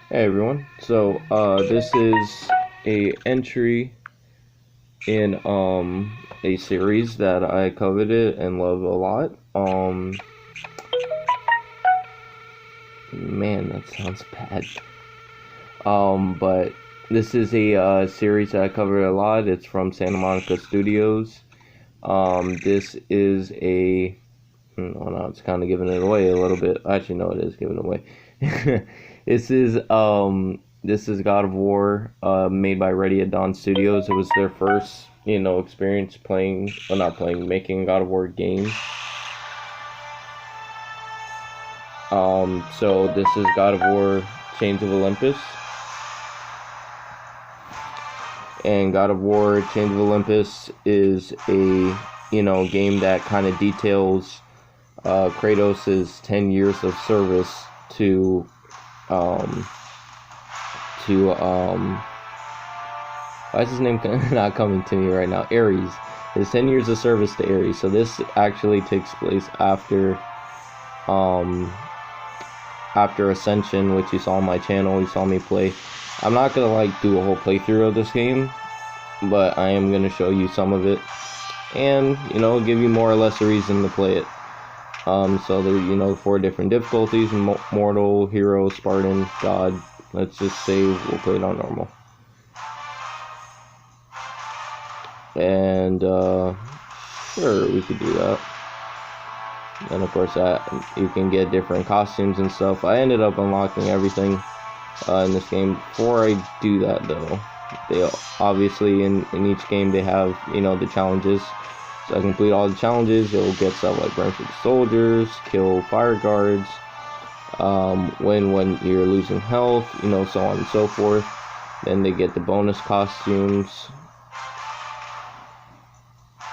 Hey everyone. This is a entry in a series that I coveted and love a lot. Man, that sounds bad. But this is a series that I covered a lot. It's from Santa Monica Studios. This is a oh no, it's kind of giving it away a little bit. Actually, no, it is giving it away. This is God of War, made by Ready at Dawn Studios. It was their first, experience playing, well, not playing, making a God of War game. So this is God of War Chains of Olympus. And God of War Chains of Olympus is a, game that kind of details Kratos' 10 years of service to why is his name not coming to me right now? Ares. His 10 years of service to Ares. So this actually takes place after Ascension, which you saw on my channel. You saw me play. I'm not gonna do a whole playthrough of this game, but I am gonna show you some of it and give you more or less a reason to play it. So there, 4 different difficulties: mortal, hero, Spartan, god. Let's just say we'll play it on normal. And sure, we could do that. And of course, you can get different costumes and stuff. I ended up unlocking everything in this game. Before I do that, though, they obviously in each game they have the challenges. So I complete all the challenges. You'll get stuff like burn through the soldiers, kill fire guards, win when you're losing health, so on and so forth. Then they get the bonus costumes.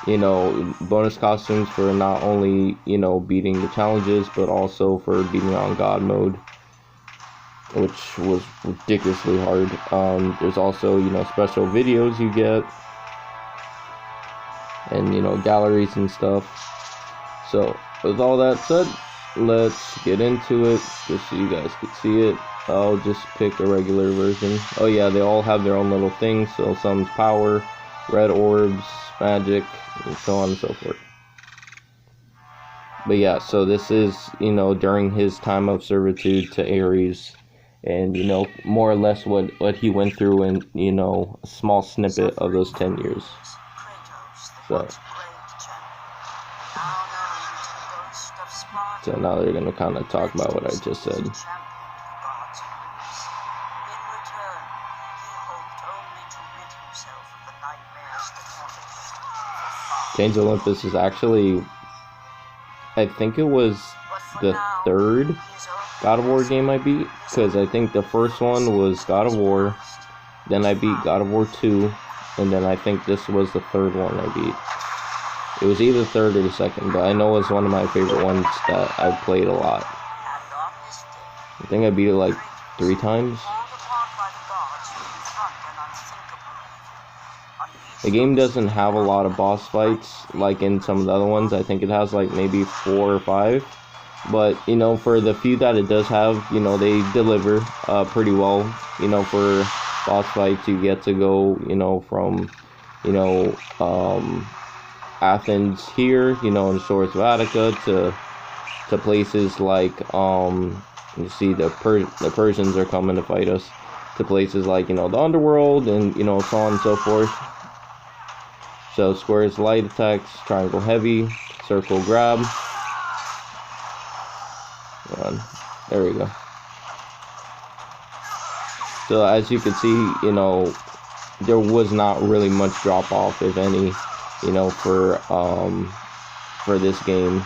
Bonus costumes for not only, beating the challenges, but also for beating on God mode, which was ridiculously hard. There's also, special videos you get, and, galleries and stuff. So, with all that said, let's get into it, just so you guys can see it. I'll just pick a regular version. Oh yeah, they all have their own little things, so some's power, red orbs, magic, and so on and so forth. But yeah, so this is, during his time of servitude to Ares, and, more or less what he went through in, a small snippet of those 10 years. So now they're going to kind of talk about what I just said. Chains of Olympus is actually, I think it was the 3rd God of War game I beat, because I think the first one was God of War, then I beat God of War 2, and then I think this was the 3rd one I beat. It was either the 3rd or the 2nd, but I know it's one of my favorite ones that I've played a lot. I think I beat it 3 times. The game doesn't have a lot of boss fights like in some of the other ones. I think it has maybe 4 or 5. But, for the few that it does have, they deliver pretty well. For boss fights, you get to go, from, Athens here, in the shores of Attica to places like, you see the Persians are coming to fight us, to places like, the underworld and, so on and so forth. So square is light attacks, triangle heavy, circle grab. There we go. So as you can see, there was not really much drop off, if any, for this game,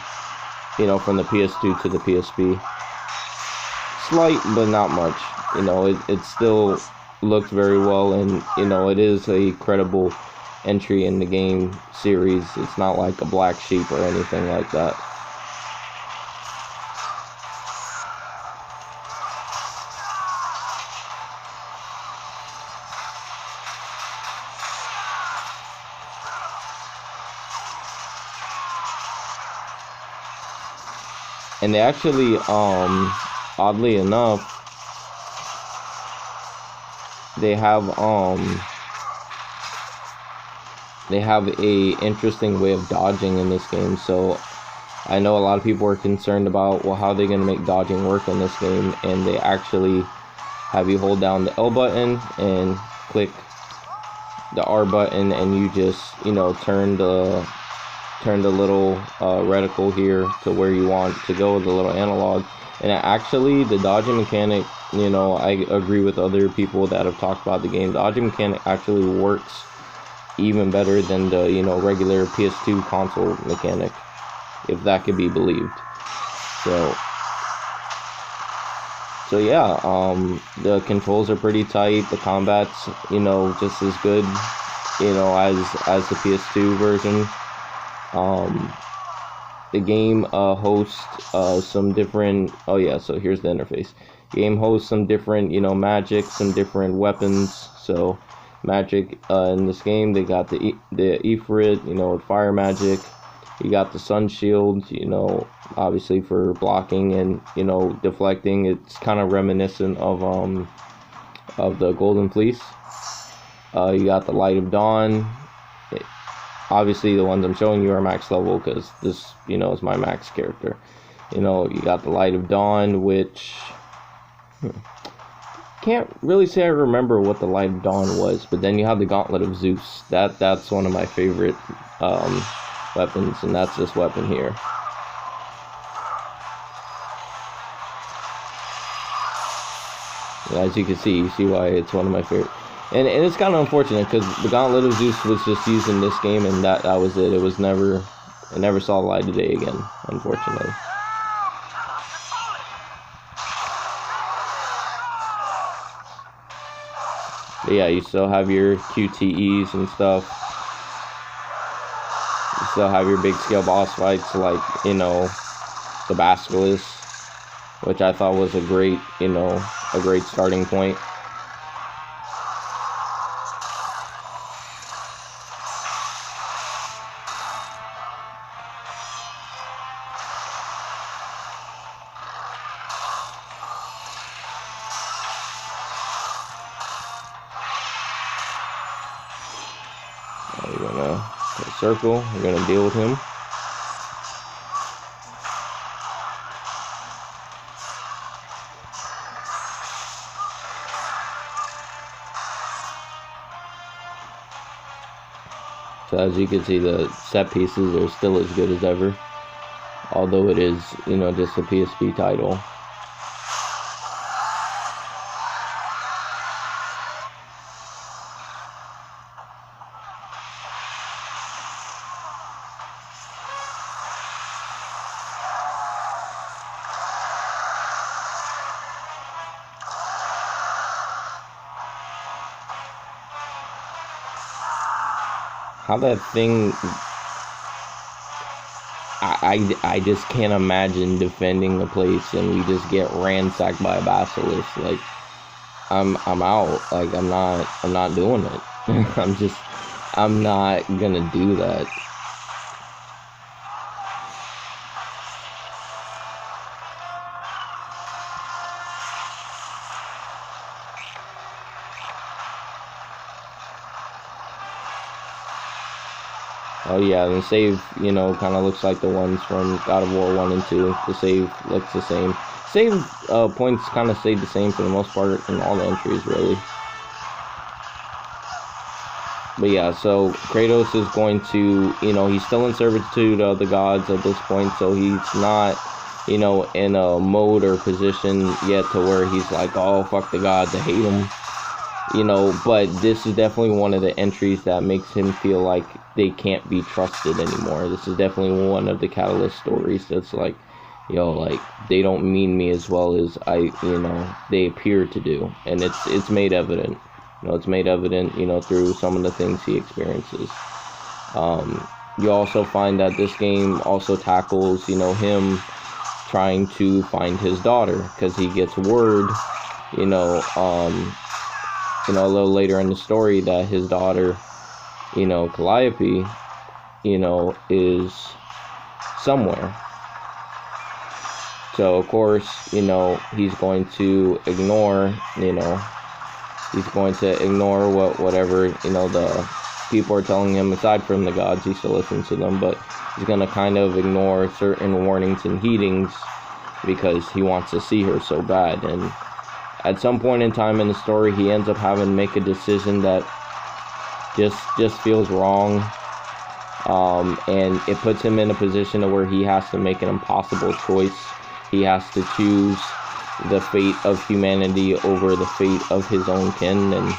from the PS2 to the PSP. Slight, but not much. It still looked very well, and it is a credible entry in the game series. It's not like a black sheep or anything like that. And they actually, oddly enough, they have a interesting way of dodging in this game. So I know a lot of people are concerned about, well, how are they going to make dodging work in this game, and they actually have you hold down the L button and click the R button, and you just, you know, turn the little reticle here to where you want to go, the little analog. And actually, the dodging mechanic, you know, I agree with other people that have talked about the game. The dodging mechanic actually works even better than the, you know, regular PS2 console mechanic, if that could be believed. So yeah, the controls are pretty tight. The combat's, you know, just as good, you know, as the PS2 version. The game hosts some different, oh yeah, so here's the interface. Game hosts some different, you know, magic, some different weapons. So magic in this game, they got the Ifrit, you know, fire magic. You got the sun shield, you know, obviously for blocking and, you know, deflecting. It's kind of reminiscent of the Golden Fleece. You got the light of dawn. Obviously, the ones I'm showing you are max level because this, you know, is my max character. You know, you got the light of dawn, which can't really say I remember what the light of dawn was. But then you have the gauntlet of Zeus. That's one of my favorite weapons, and that's this weapon here. As you can see, you see why it's one of my favorite. And it's kind of unfortunate because the Gauntlet of Zeus was just used in this game, and that was it. It never saw the light of day again, unfortunately. But yeah, you still have your QTEs and stuff. You still have your big scale boss fights like, you know, the Basilisk, which I thought was a great, you know, a great starting point. We're gonna put a circle, we're gonna deal with him. So as you can see, the set pieces are still as good as ever, although it is, you know, just a PSP title. How that thing, I just can't imagine defending the place and we just get ransacked by a basilisk. Like, I'm out. Like, I'm not doing it. I'm not gonna do that. Oh yeah, and the save, you know, kind of looks like the ones from God of War 1 and 2. The save looks the same. Save points kind of stayed the same for the most part in all the entries, really. But yeah, so Kratos is going to, you know, he's still in servitude of the gods at this point, so he's not, you know, in a mode or position yet to where he's like, oh, fuck the gods, I hate them. You know, but this is definitely one of the entries that makes him feel like they can't be trusted anymore. This is definitely one of the catalyst stories that's like, yo, like, they don't mean me as well as they appear to do. And it's made evident. You know, it's made evident, you know, through some of the things he experiences. You also find that this game also tackles, you know, him trying to find his daughter, because he gets word, you know, a little later in the story that his daughter, you know, Calliope, you know, is somewhere. So, of course, you know, he's going to ignore, you know, He's going to ignore whatever, you know, the people are telling him. Aside from the gods, he still listens to them, but he's going to kind of ignore certain warnings and heedings because he wants to see her so bad. And at some point in time in the story, he ends up having to make a decision that just feels wrong, and it puts him in a position where he has to make an impossible choice. He has to choose the fate of humanity over the fate of his own kin, and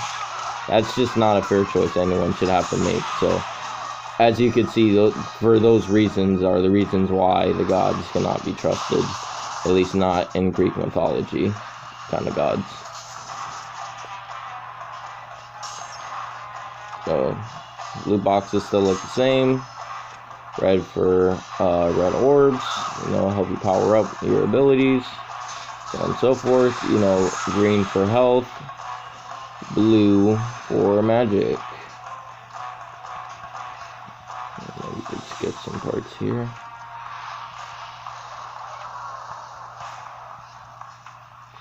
that's just not a fair choice anyone should have to make. So, as you can see, for those reasons are the reasons why the gods cannot be trusted, at least not in Greek mythology kind of gods. So, loot boxes still look the same. Red for red orbs, you know, help you power up your abilities, so on and so forth. You know, green for health, blue for magic. Maybe we could skip some parts here.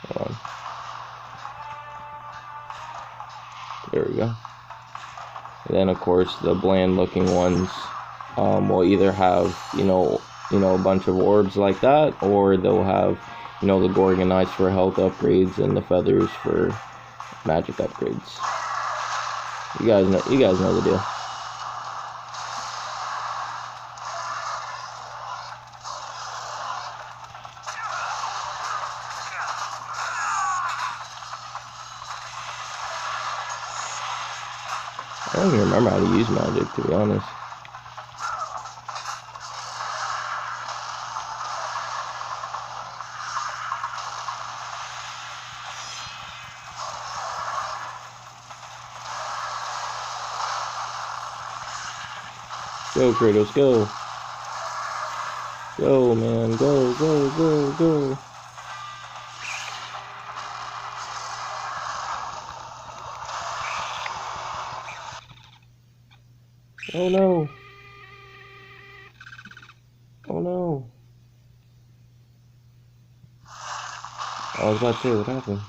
Hold on. There we go. And then, of course, the bland-looking ones will either have, you know, a bunch of orbs like that, or they'll have, you know, the Gorgonites for health upgrades and the feathers for magic upgrades. You guys know the deal. I don't even remember how to use magic, to be honest. Go, Kratos, go. Go, man, go, go, go, go. Oh no. Oh no. I was about to say, what happened?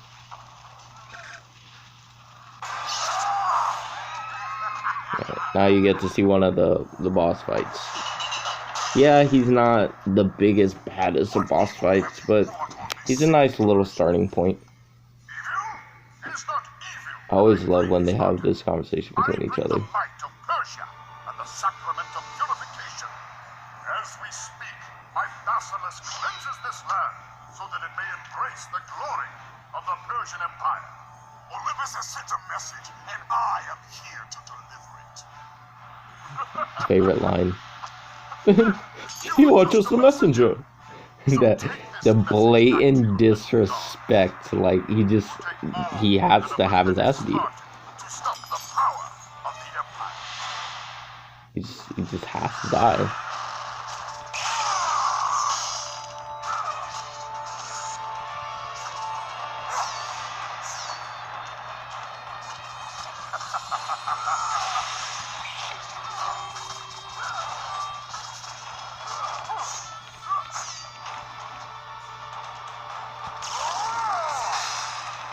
Now you get to see one of the boss fights. Yeah, he's not the biggest, baddest of boss fights, but he's a nice little starting point. I always love when they have this conversation between each other. As we speak, my basilisk cleanses this land so that it may embrace the glory of the Persian Empire. Olympus has sent a message, and I am here to deliver it. Favorite line. You are just a messenger. The blatant disrespect, like he has to have his ass beat. He just has to die.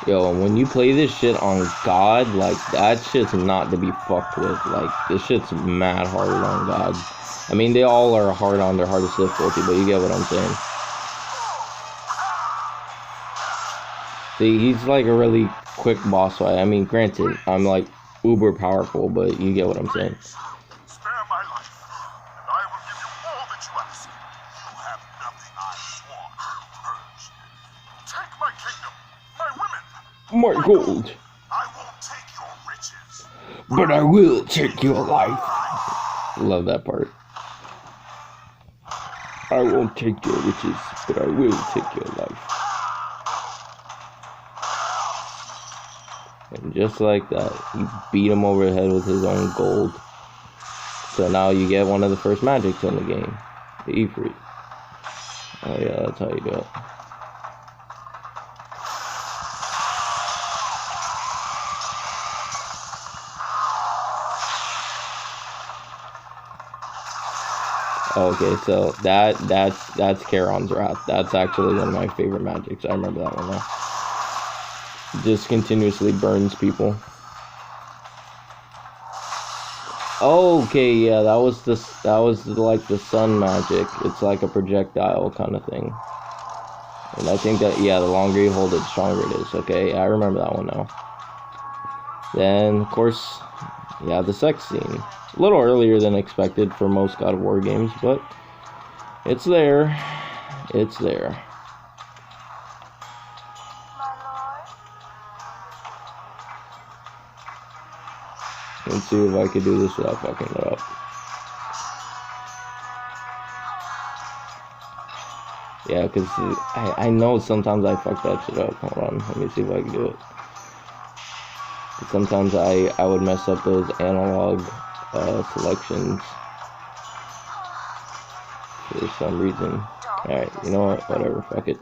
Yo, when you play this shit on God, like, that shit's not to be fucked with. Like, this shit's mad hard on God. I mean, they all are hard on their hardest difficulty, but you get what I'm saying. See, he's like a really quick boss fight. I mean, granted, I'm like uber powerful, but you get what I'm saying. Spare my life, and I will give you all that you ask. You have nothing I want. Take my kingdom, my women. My gold. I won't take your riches, But I will take your life. Love that part. I won't take your riches, but I will take your life. And just like that, he beat him over the head with his own gold. So now you get one of the first magics in the game. The Ifrit. Oh yeah, that's how you do it. Okay, so that's Charon's Wrath. That's actually one of my favorite magics. I remember that one now. just continuously burns people. Okay, yeah, that was like the sun magic. It's like a projectile kind of thing. And I think that, yeah, the longer you hold it, the stronger it is. Okay, I remember that one now. Then, of course, yeah, the sex scene. A little earlier than expected for most God of War games, but it's there. It's there. Let's see if I could do this without fucking it up. Yeah, because I know sometimes I fuck that shit up. Hold on, let me see if I can do it. Sometimes I would mess up those analog selections for some reason. Alright, you know what? Whatever, fuck it.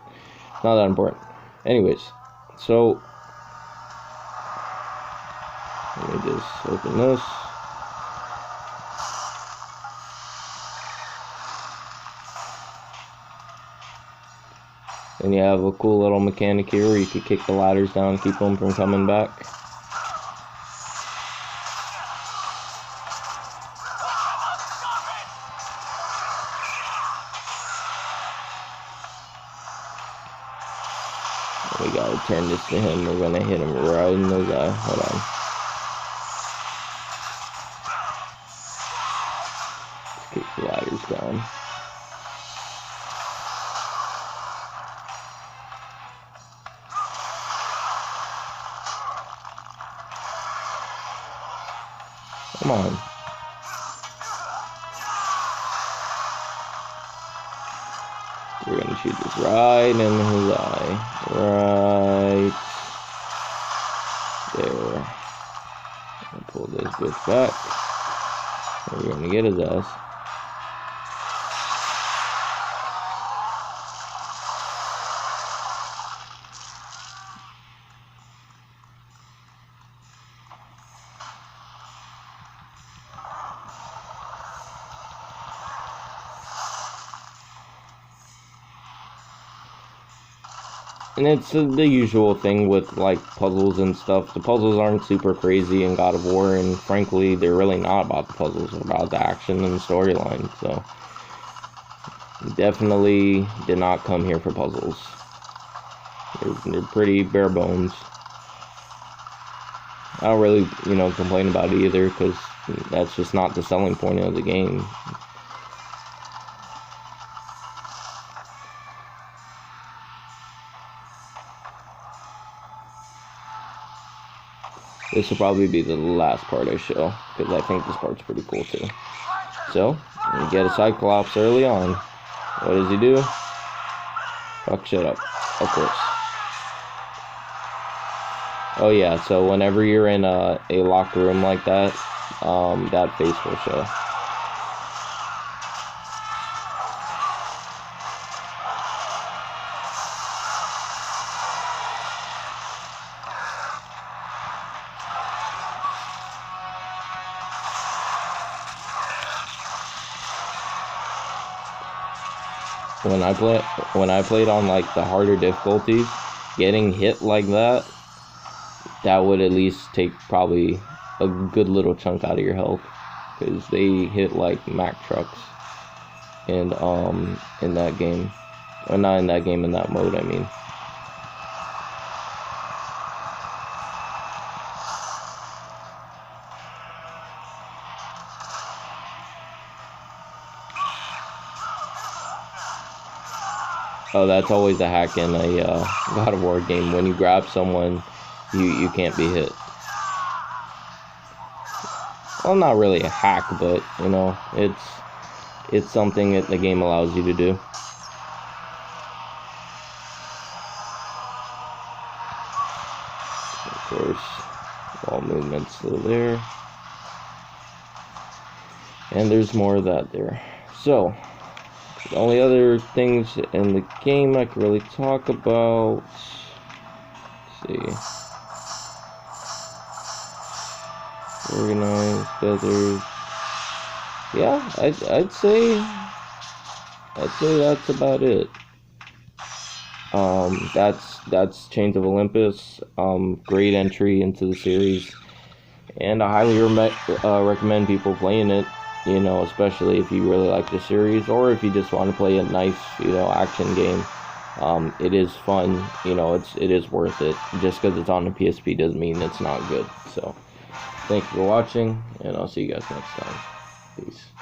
It's not that important. Anyways, so let me just open this. And you have a cool little mechanic here where you could kick the ladders down and keep them from coming back. We gotta turn this to him. We're gonna hit him right in the eye. Hold on. Let's kick the ladders down. Come on. We're gonna shoot this right in his eye. Right there. I'll pull this bitch back. We're gonna get his ass. And it's the usual thing with, like, puzzles and stuff. The puzzles aren't super crazy in God of War, and frankly, they're really not about the puzzles. They're about the action and the storyline, so definitely did not come here for puzzles. They're pretty bare bones. I don't really, complain about it either, because that's just not the selling point of the game. This will probably be the last part I show, because I think this part's pretty cool too. So, you get a Cyclops early on. What does he do? Fuck shit up, of course. Oh yeah, so whenever you're in a locked room like that, that face will show. When I played on like the harder difficulties, getting hit like that would at least take probably a good little chunk out of your health, because they hit like Mack trucks and in that game, or not in that game, in that mode I mean. Oh, that's always a hack in a God of War game. When you grab someone, you can't be hit. Well, not really a hack, but it's something that the game allows you to do. Of course, all movements still there, and there's more of that there. So, the only other things in the game I can really talk about. Let's see. Organized feathers. Yeah, I'd say that's about it. That's Chains of Olympus. Great entry into the series, and I highly recommend people playing it. You know, especially if you really like the series, or if you just want to play a nice, you know, action game. It is fun. You know, it is worth it. Just because it's on the PSP doesn't mean it's not good. So, thank you for watching, and I'll see you guys next time. Peace.